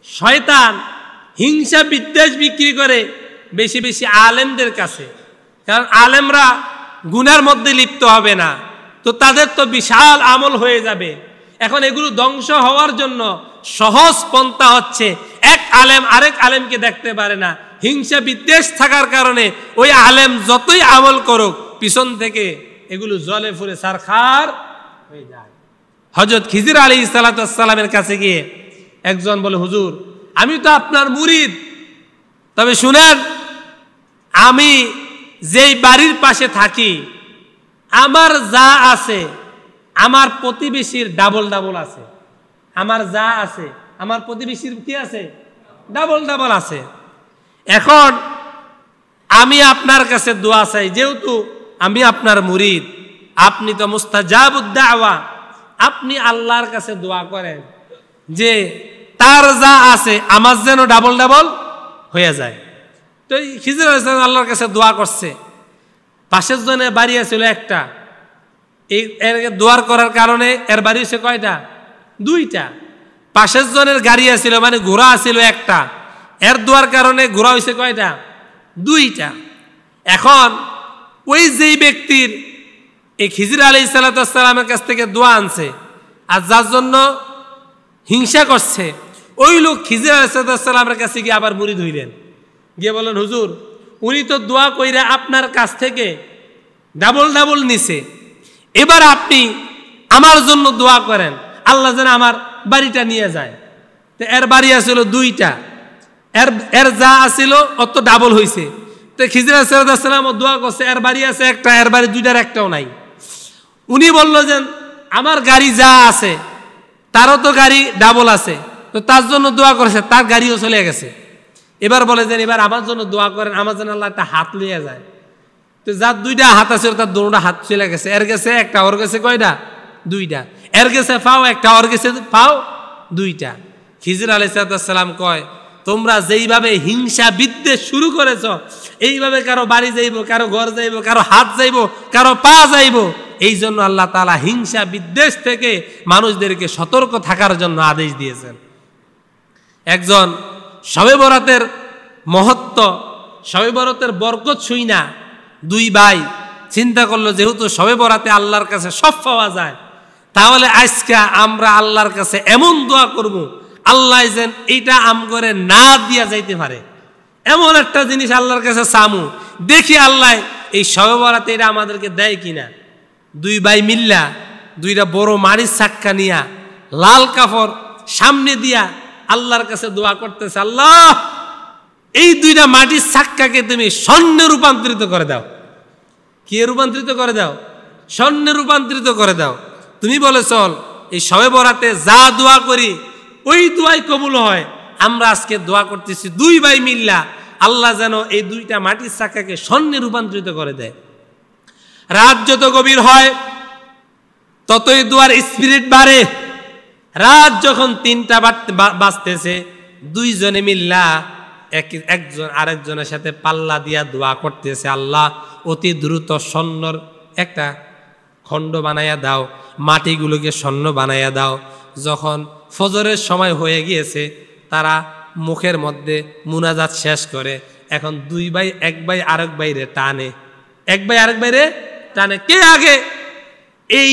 শয়তান হিংসা বিদ্বেষ বিক্রি করে বেশি বেশি আলেমদের কাছে, কারণ আলেমরা গুনার মধ্যে লিপ্ত হবে না, তো তাদের তো বিশাল আমল হয়ে যাবে। এখন এগুলো ধ্বংস হওয়ার জন্য সহজ পন্থা হচ্ছে, এক আলেম আরেক আলেমকে দেখতে পারে না, হিংসা বিদ্বেষ থাকার কারণে ওই আলেম যতই আমল করুক পিছন থেকে এগুলো জলে ফুলে সারখার হয়ে যায়। হযরত খিজির আলাইহিস সালামের কাছে গিয়ে একজন বলে, হুজুর আমি তো আপনার মুরিদ, তবে শুনেন আমি যেই বাড়ির পাশে থাকি আমার যা আছে আমার প্রতিবেশীর ডাবল ডাবল আছে, আমার যা আছে আমার প্রতিবেশীর কি আছে, ডাবল ডাবল আছে। এখন আমি আপনার কাছে দোয়া চাই, যেহেতু আমি আপনার মুরিদ, আপনি তো মুস্তাজাবুদ দাওয়া, আপনি আল্লাহর কাছে দোয়া করেন যে তার যা আছে আমার যেন ডাবল ডাবল হয়ে যায়। তো খিজির আলাইহিস সালাম আল্লাহর কাছে দোয়া করছে। পাশের জনে বাড়ি ছিল একটা, এই এর দোয়ার করার কারণে এর বাড়ি হচ্ছে কয়টা, দুইটা। পাশের জনের গাড়ি আছিল মানে ঘোড়া আছিল একটা, এর দোয়ার কারণে ঘোড়া হয়েছে কয়টা, দুইটা। এখন ওই যেই ব্যক্তির এই খিজির আলাইহিস সালামের কাছ থেকে দোয়া আনছে আর যার জন্য হিংসা করছে, ওই লোক খিজির আলাইহিস সালামের কাছে গিয়ে আবার মুরিদ হইলেন, গিয়ে বলেন, হুজুর উনি তো দোয়া কইরা আপনার কাছ থেকে ডাবল ডাবল নিছে, এবার আপনি আমার জন্য দোয়া করেন আল্লাহ যেন আমার বাড়িটা নিয়ে যায়। তো এর বাড়ি আছিল দুইটা, এর যা আছিল অত ডাবল হয়েছে। তো খিজির আলাইহিস সালাম দোয়া করছে, এর বাড়ি আছে একটা, এর বাড়ি দুইটার একটাও নাই। উনি বলল যে আমার গাড়ি যা আছে তারও তো গাড়ি ডাবল আছে, তো তার জন্য দোয়া করেছে, তার গাড়িও চলে গেছে। এবার বলে যে এবার আমার জন্য দোয়া করেন, আমার জন্য আল্লাহ একটা হাত লিয়ে যায়। তো যার দুইটা হাত আছে তার দুটা হাত চলে গেছে, এর গেছে একটা, ওর গেছে কয়টা, দুইটা। এর গেছে পাও একটা, ওর গেছে পাও দুইটা। খিজির আলাইহিস সালাম কয়, তোমরা যেইভাবে হিংসা বিদ্বেষ শুরু করেছ, এইভাবে কারো বাড়ি যাইব, কারো ঘর যাইব, কারো হাত যাইব, কারো পা যাইব। এই জন্য আল্লাহ তাআলা হিংসা বিদ্বেষ থেকে মানুষদেরকে সতর্ক থাকার জন্য আদেশ দিয়েছেন। একজন শবে বরাতের মহত্ব, শবে বরাতের বরকত শুই না দুই ভাই চিন্তা করলো, যেহেতু শবে বরাতে আল্লাহর কাছে সব পাওয়া যায়, তাহলে আজকে আমরা আল্লাহর কাছে এমন দোয়া করব আল্লাহ যেন এইটা আম করে না দিয়া যাইতে পারে, এমন একটা জিনিস আল্লাহর কাছে চামু, দেখি আল্লাহ এই শবে বরাতে এটা আমাদেরকে দেয় কিনা। দুই ভাই মিল্লা দুইটা বড় মারিচ চাক্কা নিয়া লাল কাপড় সামনে দিয়া আল্লাহর কাছে দোয়া করতেছে, আল্লাহ এই দুইটা মাটির চাক্কাকে তুমি স্বর্ণে রূপান্তরিত করে দাও। কি রূপান্তরিত করে দাও? স্বর্ণে রূপান্তরিত করে দাও। তুমি বলে চল এই শবে বরাতে যা দোয়া করি ওই দোয়াই কবুল হয়। আমরা আজকে দোয়া করতেছি দুই ভাই মিল্লা আল্লাহ যেন এই দুইটা মাটির চাক্কাকে স্বর্ণে রূপান্তরিত করে দেয়। রাত যত গভীর হয় ততই দোয়ার স্পিরিট বাড়ে। রাত যখন 3টা বাজতেছে, দুইজনে মিল্লা একজন আরেকজনের সাথে পাল্লা দিয়া দোয়া করতেছে, আল্লাহ অতি দ্রুত স্বর্ণর একটা খণ্ড বানাইয়া দাও, মাটিগুলোকে স্বর্ণ বানাইয়া দাও। যখন ফজরের সময় হয়ে গিয়েছে, তারা মুখের মধ্যে মুনাজাত শেষ করে। এখন দুই ভাই এক ভাই আরেক ভাইরে টানে, এক ভাই আরেক ভাইরে টানে। কে আগে এই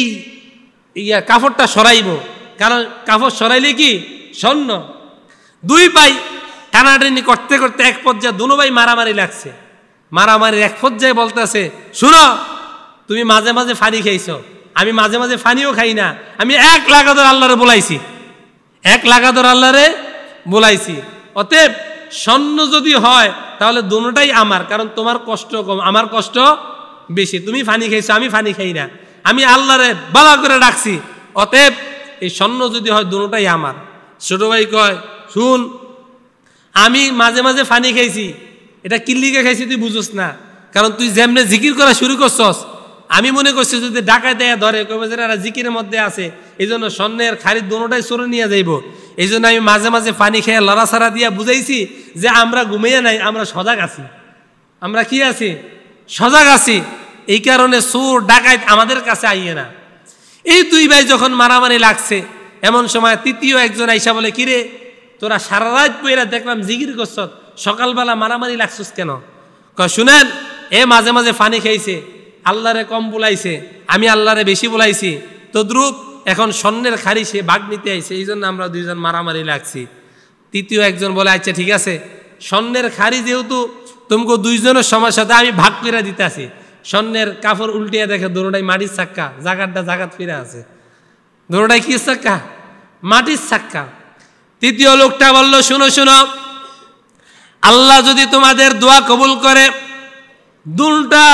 কাপড়টা সরাইব, কারণ কাপড় সরাইলে কি স্বর্ণ। দুই ভাই টানাটানি করতে করতে এক পর্যায়ে দুনো ভাই মারামারি লাগছে। মারামারির এক পর্যায়ে বলতেছে, শুনো তুমি মাঝে মাঝে ফানি খাইছো, আমি মাঝে মাঝে ফানিও খাই না, আমি এক লাগাতর আল্লাহরে বলাইছি, এক লাগাতর আল্লাহরে বলাইছি। অতএব স্বর্ণ যদি হয় তাহলে দুটোটাই আমার, কারণ তোমার কষ্ট কম, আমার কষ্ট বেশি। তুমি ফানি খাইছো, আমি ফানি খাই না, আমি আল্লাহরে বালা করে ডাকছি। অতএব এই স্বর্ণ যদি হয় দুটোটাই আমার। ছোট ভাই কয়, শুন আমি মাঝে মাঝে ফানি খাইছি, এটা কিল্লিকে খাইছি তুই বুঝোস না, কারণ তুই যেমনে জিকির করা শুরু করছস আমি মনে করছি যদি ডাকায় দেয়া ধরে কবে যে এরা জিকিরের মধ্যে আছে, এই জন্য স্বর্ণের খারিদ দুটোটাই সরে নিয়ে যাইব। এই জন্য আমি মাঝে মাঝে পানি খেয়ে লড়াছাড়া দিয়া বুঝাইছি যে আমরা ঘুমিয়ে নাই, আমরা সজাগ আছি। আমরা কি আছি? সজাগ আছি। এই কারণে চোর ডাকাত আমাদের কাছে আইয়ে না। এই দুই ভাই যখন মারামারি লাগছে, এমন সময় তৃতীয় একজন আইসা বলে, কিরে তোরা সারা রাত বইরা দেখলাম জিকির করছ, সকালবেলা মারামারি লাগছিস কেন? শুনেন, এ মাঝে মাঝে ফানি খাইছে, আল্লাহরে কম বলাইছে, আমি আল্লাহরে বেশি বলাইছি, তদ্রুপ এখন স্বর্ণের খাড়ি সে ভাগ নিতে আইছে, এই জন্য আমরা দুইজন মারামারি লাগছি। তৃতীয় একজন বলে, আচ্ছা ঠিক আছে, স্বর্ণের খাড়ি যেহেতু তোমাকে দুইজনের সমস্যাতে আমি ভাগ করে দিতে আসি। স্বর্ণের কাপড় উল্টিয়ে দেখে দোনোটাই মাটির চাক্কা, জাগারটা জাগাত ফিরে আছে, দোনোটাই কি চাক্কা? মাটির চাক্কা। তৃতীয় লোকটা বলল, শুনো শুনো, আল্লাহ যদি তোমাদের দোয়া কবুল করে, দুলটা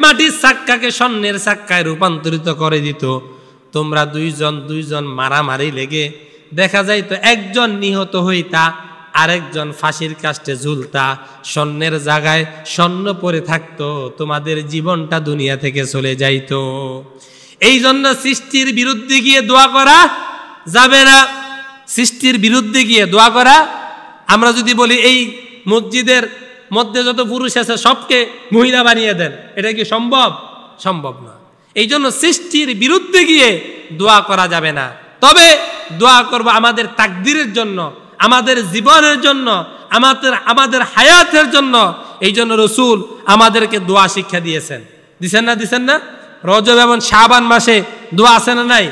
মাটির চাক্কাকে স্বর্ণের চাক্কায় রূপান্তরিত করে দিত, তোমরা দুইজন মারামারি লেগে দেখা যাইতো একজন নিহত হইতা, আরেকজন ফাঁসির কাস্টে ঝুলতা, স্বর্ণের জায়গায় স্বর্ণ পরে থাকতো, তোমাদের জীবনটা দুনিয়া থেকে চলে যাইতো। এই জন্য সৃষ্টির বিরুদ্ধে গিয়ে দোয়া করা যাবে না। সৃষ্টির বিরুদ্ধে গিয়ে দোয়া করা, আমরা যদি বলি এই মসজিদের মধ্যে যত পুরুষ আছে সবকে মহিলা বানিয়ে দেন, এটা কি সম্ভব? সম্ভব না। এই জন্য সৃষ্টির বিরুদ্ধে গিয়ে দোয়া করা যাবে না। তবে দোয়া করব আমাদের তাকদীরের জন্য, আমাদের জীবনের জন্য, আমাদের হায়াতের জন্য। এই জন্য রাসূল আমাদেরকে দোয়া শিক্ষা দিয়েছেন। দিছেন না? রজব এবং শাবান মাসে দোয়া আছে না নাই?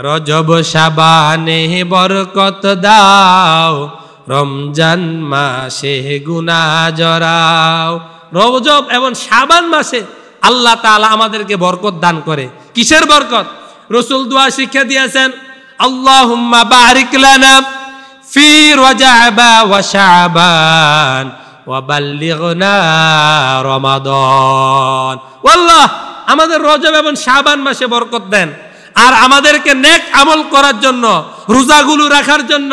রজব শাবানে বরকত দাও, রমজান মাসে গুনাহ জরাও। রজব এবং শাবান মাসে আল্লাহ তাআলা আমাদেরকে বরকত দান করে। কিসের বরকত? রাসূল দোয়া শিক্ষা দিয়েছেন, আল্লাহুম্মা বারিক লানা ফি রজব ওয়া শাবান ওয়া বাল্লিগনা রমাদান। আল্লাহ আমাদের রজব এবং শাবান মাসে বরকত দেন, আর আমাদেরকে নেক আমল করার জন্য, রোজাগুলো রাখার জন্য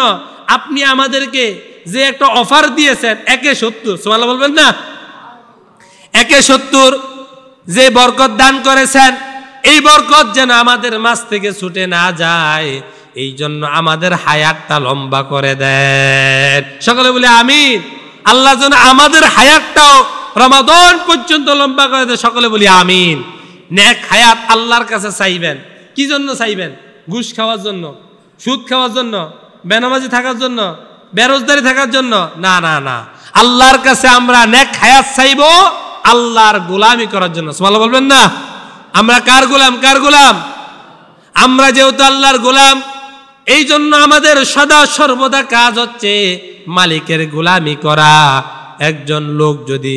আপনি আমাদেরকে যে একটা অফার দিয়েছেন, 1/70, সুবহানাল্লাহ বলবেন না? 1/70 যে বরকত দান করেছেন, এই বরকত যেন আমাদের মাঝ থেকে ছুটে না যায়, এই জন্য আমাদের হায়াতটা লম্বা করে দেন। সকলে বলে আমিন। আল্লাহ যেন আমাদের হায়াতটাও রমাদান পর্যন্ত লম্বা করে দেয়। সকলে বলি আমিন। নেক হায়াত আল্লাহর কাছে চাইবেন। কি জন্য চাইবেন? ঘুষ খাওয়ার জন্য, সুদ খাওয়ার জন্য, বেনামাজি থাকার জন্য, বেরোজগারি থাকার জন্য? না না না, আল্লাহর কাছে আমরা নেক হায়াত চাইব আল্লাহর গোলামি করার জন্য। সুবহানাল্লাহ বলবেন না? আমরা কার গোলাম? কার গোলাম? আমরা যেহেতু আল্লাহর গোলাম, এই জন্য আমাদের সদা সর্বদা কাজ হচ্ছে মালিকের গোলামি করা। একজন লোক যদি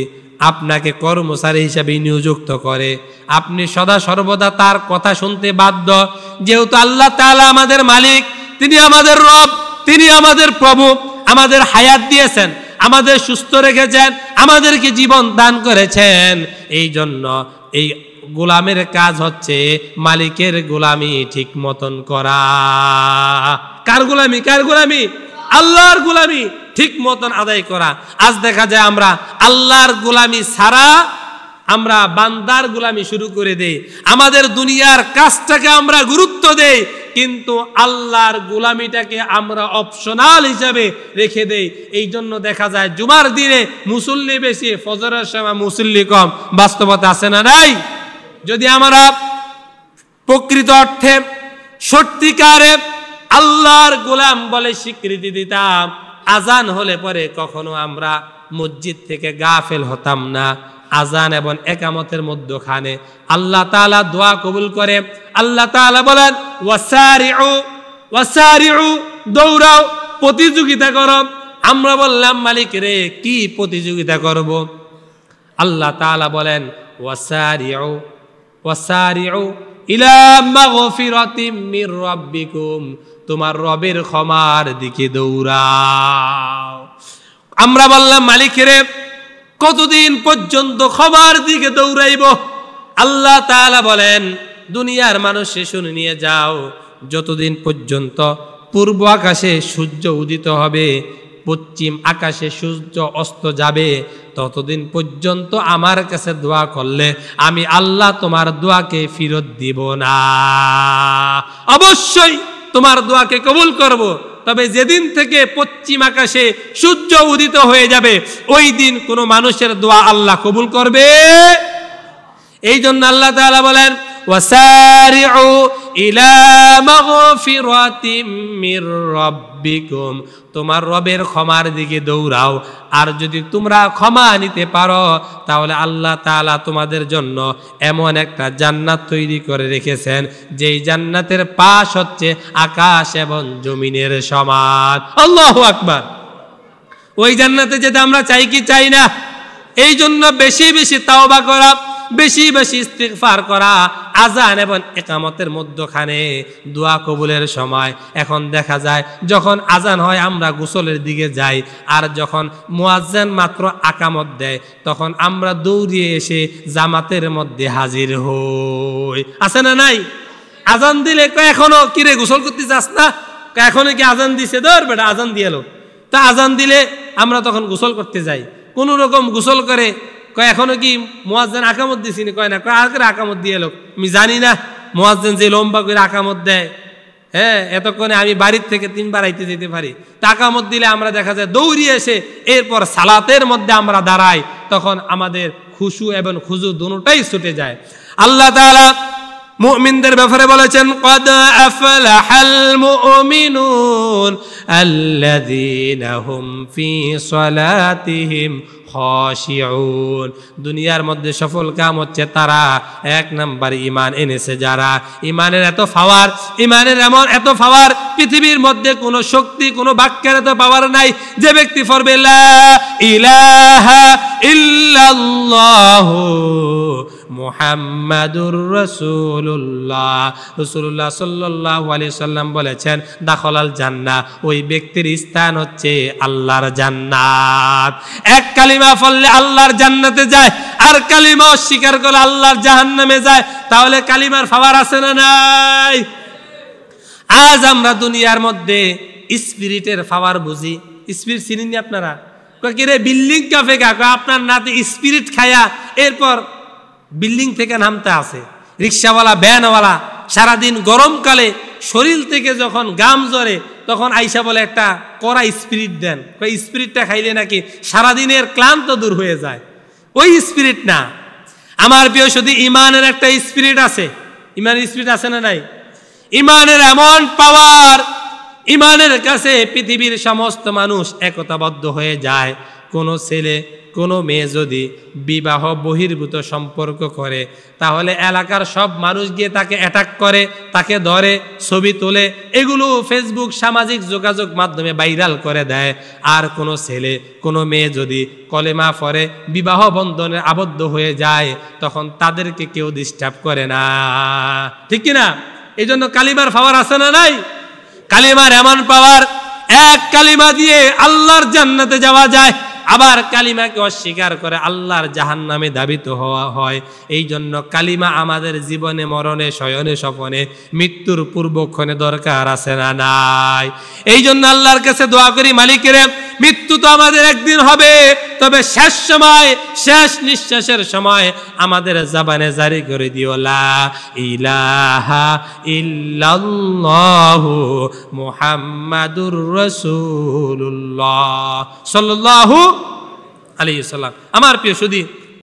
আপনাকে কর্মচারী হিসাবে নিযুক্ত করে, আপনি সদা সর্বদা তার কথা শুনতে বাধ্য। যেহেতু আল্লাহ তাআলা আমাদের মালিক, তিনি আমাদের রব, তিনি আমাদের প্রভু, আমাদের হায়াত দিয়েছেন, আমাদের সুস্থ রেখেছেন, আমাদেরকে জীবন দান করেছেন। এই জন্য এই গোলামের কাজ হচ্ছে মালিকের গোলামি ঠিক মতন করা। কার গোলামি? কার গোলামি? আল্লাহর গোলামি ঠিক মতন আদায় করা। আজ দেখা যায় আমরা আল্লাহর গোলামি ছাড়া আমরা বান্দার গোলামি শুরু করে দেই। আমাদের দুনিয়ার কাজটাকে আমরা গুরুত্ব দেই, কিন্তু আল্লাহর গোলামিটাকে আমরা অপশনাল হিসাবে রেখে দেই। এই জন্য দেখা যায় জুমার দিনে মুসল্লি বেশি, ফজরের সময় মুসল্লি কম। বাস্তবতা আছে না নাই? যদি আমরা প্রকৃত অর্থে সত্যিকারে আল্লাহর গোলাম বলে স্বীকৃতি দিতাম, আজান হলে পরে কখনো আমরা মসজিদ থেকে গাফেল হতাম না। আজান এবং একামতের মধ্যখানে আল্লাহ তাআলা দোয়া কবুল করে। আল্লাহ তাআলা বলেন, ওয়াসারিউ ওয়াসারিউ, দৌড়াও, প্রতিযোগিতা করো। আমরা বললাম, মালিক রে, কি প্রতিযোগিতা করব? আল্লাহ তাআলা বলেন, ওয়াসারিউ ওয়াসারিউ ইলা মাগফিরাতিম মির রাব্বিকুম, তোমার রবের ক্ষমার দিকে দৌড়াও। আমরা বললাম, মালিক রে, কতদিন পর্যন্ত ক্ষমার দিকে দৌড়াইব? আল্লাহ তাআলা বলেন, দুনিয়ার মানুষ শুনে নিয়ে যাও, যতদিন পর্যন্ত পূর্ব আকাশে সূর্য উদিত হবে, পশ্চিম আকাশে সূর্য অস্ত যাবে, ততদিন পর্যন্ত আমার কাছে দোয়া করলে আমি আল্লাহ তোমার দোয়াকে ফেরত দিব না। অবশ্যই তোমার দোয়াকে কবুল করব, তবে যেদিন থেকে পশ্চিম আকাশে সূর্য উদিত হয়ে যাবে, ওই দিন কোনো মানুষের দোয়া আল্লাহ কবুল করবে। এই জন্য আল্লাহ তাআলা বলেন, ওয়াসারিউ ইলা মাগফিরাতিম মির রাব্বিকুম, তোমার রবের ক্ষমার দিকে দৌড়াও। আর যদি তোমরা ক্ষমা নিতে পারো তাহলে আল্লাহ তাআলা তোমাদের জন্য এমন একটা জান্নাত তৈরি করে রেখেছেন যেই জান্নাতের পাশ হচ্ছে আকাশ এবং জমিনের সমান। আল্লাহু আকবার। ওই জান্নাতে যেতে আমরা চাই কি চাই না? এই জন্য বেশি বেশি তাওবা করা, বেশি বেশি ইস্তিগফার করা, আযান এবং ইকামতের মধ্যখানে দোয়া কবুলের সময়। এখন দেখা যায় যখন আযান হয় আমরা গোসলের দিকে যাই, আর যখন মুয়াজ্জিন মাত্র আকামত দেয় তখন আমরা দৌড়িয়ে এসে জামাতের মধ্যে হাজির হই। আছে না নাই? আযান দিলে কয় এখনো কিরে গোসল করতে যাস না? এখনো কি আযান দিছে? ধর বেটা আযান দিয়ে এলো। তা আযান দিলে আমরা তখন গোসল করতে যাই, কোন রকম গোসল করে কয় এখনো কি মুয়াজ্জিন আকামত দিছিনি? কয় না, কয় আর করে আকামত দিয়ে এলো। আমি জানি না মুয়াজ্জিন যে লম্বা করে আকামত দেয়, হ্যাঁ এতক্ষণে আমি বাড়ির থেকে 3 বার আইতে যেতে পারি। তা আকামত দিলে আমরা দেখা যায় দৌড়িয়ে এসে এরপর সালাতের মধ্যে আমরা দাঁড়াই, তখন আমাদের খুশু এবং খুজু দুটোটাই ছুটে যায়। আল্লাহ তাআলা মুমিনদের ব্যাপারে বলেছেন, ক্বাদ আফলাহাল মুমিনুন আল্লাযীনা হুম ফি সালাতিহিম খাশিউন। দুনিয়ার মধ্যে সফল কাম হচ্ছে তারা, 1 নাম্বার ঈমান এনেছে যারা। ঈমানের এত পাওয়ার, ঈমানের এত পাওয়ার পৃথিবীর মধ্যে কোনো শক্তি, কোনো বাক্যের এত পাওয়ার নাই। যে ব্যক্তি পড়বে লা ইলাহা ইল্লাল্লাহু মুহাম্মাদুর রাসূলুল্লাহ, রাসূলুল্লাহ সাল্লাল্লাহু আলাইহি সাল্লাম বলেছেন দাখলাল জান্নাহ, ওই ব্যক্তির স্থান হচ্ছে আল্লাহর জান্নাত। এক কালিমা পড়লে আল্লাহর জান্নাতে যায়, আর কালিমা অস্বীকার করলে আল্লাহর জাহান্নামে যায়। তাহলে কালিমার পাওয়ার আছে না নাই? আজ আমরা দুনিয়ার মধ্যে স্পিরিটের পাওয়ার বুঝি। স্পিরিট চিনেন নি আপনারা? কয় রে বিল্ডিং কাফে গা, আপনার নাতে স্পিরিট খায়া এরপর বিল্ডিং থেকে নামতে আসে। রিক্সাওয়ালা, ভ্যানওয়ালা সারাদিন গরমকালে শরীর থেকে যখন গাম জ্বরে তখন আইসা বলে একটা কড়া স্পিরিট দেন, ওই স্পিরিটটা খাইলে নাকি সারাদিনের ক্লান্ত দূর হয়ে যায়। ওই স্পিরিট না আমার প্রিয়, শুধু ইমানের একটা স্পিরিট আছে। ইমানের স্পিরিট আছে না নাই? ইমানের এমন পাওয়ার, ইমানের কাছে পৃথিবীর সমস্ত মানুষ একতাবদ্ধ হয়ে যায়। কোনো ছেলে কোনো মেয়ে যদি বিবাহ বহির্ভূত সম্পর্ক করে তাহলে এলাকার সব মানুষ গিয়ে তাকে অ্যাটাক করে, তাকে ধরে, ছবি তোলে, এগুলো ফেসবুক সামাজিক যোগাযোগ মাধ্যমে ভাইরাল করে দেয়। আর কোনো ছেলে কোনো মেয়ে যদি কলেমা পড়ে বিবাহ বন্ধনে আবদ্ধ হয়ে যায় তখন তাদেরকে কেউ ডিস্টার্ব করে না, ঠিক কিনা? এই জন্য কালিমার পাওয়ার আছে না নাই? কালিমার এমন পাওয়ার, এক কালিমা দিয়ে আল্লাহর জান্নাতে যাওয়া যায়, আবার কালিমাকে অস্বীকার করে আল্লাহর জাহান্নামে ধাবিত হওয়া হয়। এই জন্য কালিমা আমাদের জীবনে মরণে শয়নে স্বপনে মৃত্যুর পূর্বক্ষণে দরকার আছে না নাই? এই জন্য আল্লাহর কাছে দোয়া করি, মালিকের মৃত্যু তো আমাদের একদিন হবে, তবে শেষ সময়, শেষ নিঃশ্বাসের সময় আমাদের জবানে জারি করে দিও লা ইলাহা ইল্লাল্লাহু মুহাম্মাদুর রাসূলুল্লাহ সাল্লাল্লাহু আলাইহি সাল্লাম। আমার প্রিয় সুধী,